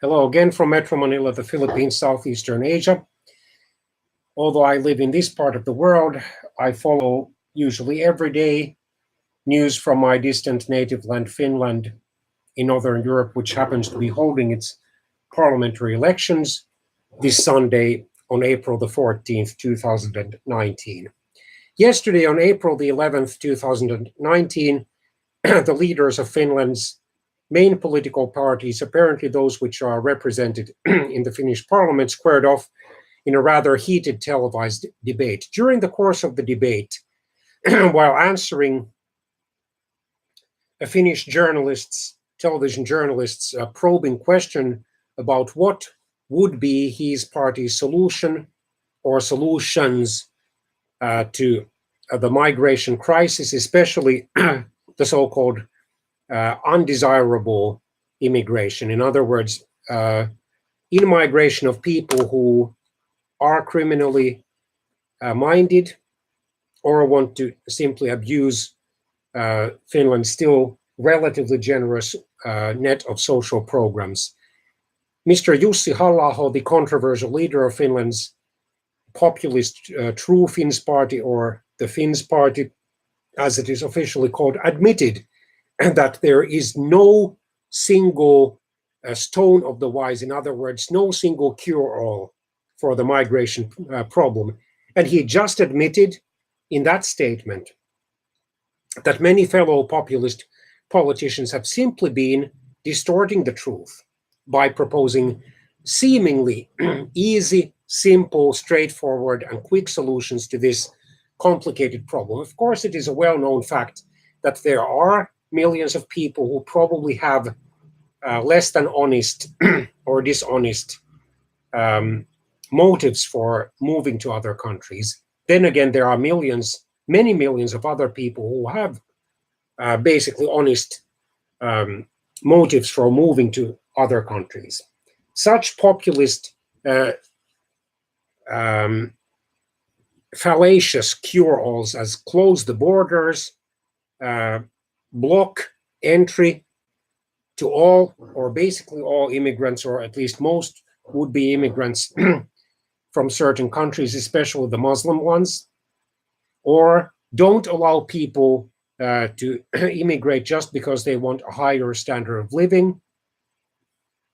Hello again from Metro Manila, the Philippines, Southeastern Asia. Although I live in this part of the world, I follow usually every day news from my distant native land, Finland, in Northern Europe, which happens to be holding its parliamentary elections this Sunday on April the 14th, 2019. Yesterday, on April the 11th, 2019, the leaders of Finland's main political parties, apparently those which are represented in the Finnish parliament, squared off in a rather heated televised debate. During the course of the debate, while answering a Finnish television journalist's probing question about what would be his party's solution or solutions to the migration crisis, especially the so-called undesirable immigration. In other words, in-migration of people who are criminally minded or want to simply abuse Finland's still relatively generous net of social programs. Mr. Jussi Halla-aho, the controversial leader of Finland's populist True Finns Party, or the Finns Party, as it is officially called, admitted that there is no single stone of the wise, in other words, no single cure-all for the migration problem. And he just admitted in that statement that many fellow populist politicians have simply been distorting the truth by proposing seemingly easy, simple, straightforward, and quick solutions to this complicated problem. Of course, it is a well-known fact that there are millions of people who probably have less than honest or dishonest motives for moving to other countries. Then again, there are many millions of other people who have basically honest motives for moving to other countries. Such populist fallacious cure-alls as close the borders, block entry to all or basically all immigrants, or at least most would-be immigrants from certain countries, especially the Muslim ones, or don't allow people to immigrate just because they want a higher standard of living,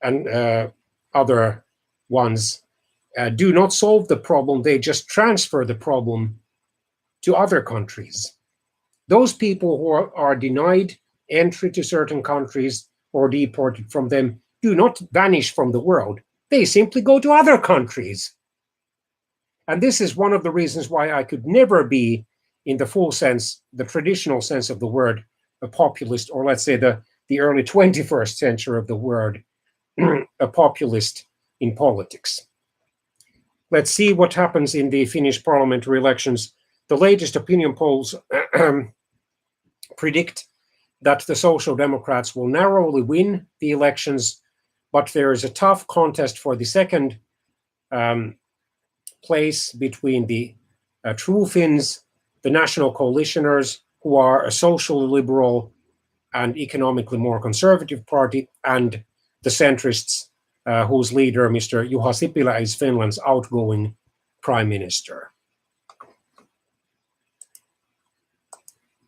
and other ones do not solve the problem, they just transfer the problem to other countries. Those people who are denied entry to certain countries or deported from them do not vanish from the world. They simply go to other countries. And this is one of the reasons why I could never be, in the full sense, the traditional sense of the word, a populist, or let's say the early 21st century of the word, a populist in politics. Let's see what happens in the Finnish parliamentary elections. The latest opinion polls predict that the Social Democrats will narrowly win the elections, but there is a tough contest for the second place between the True Finns, the National Coalitioners, who are a socially liberal and economically more conservative party, and the centrists, whose leader, Mr. Juha Sipilä, is Finland's outgoing prime minister.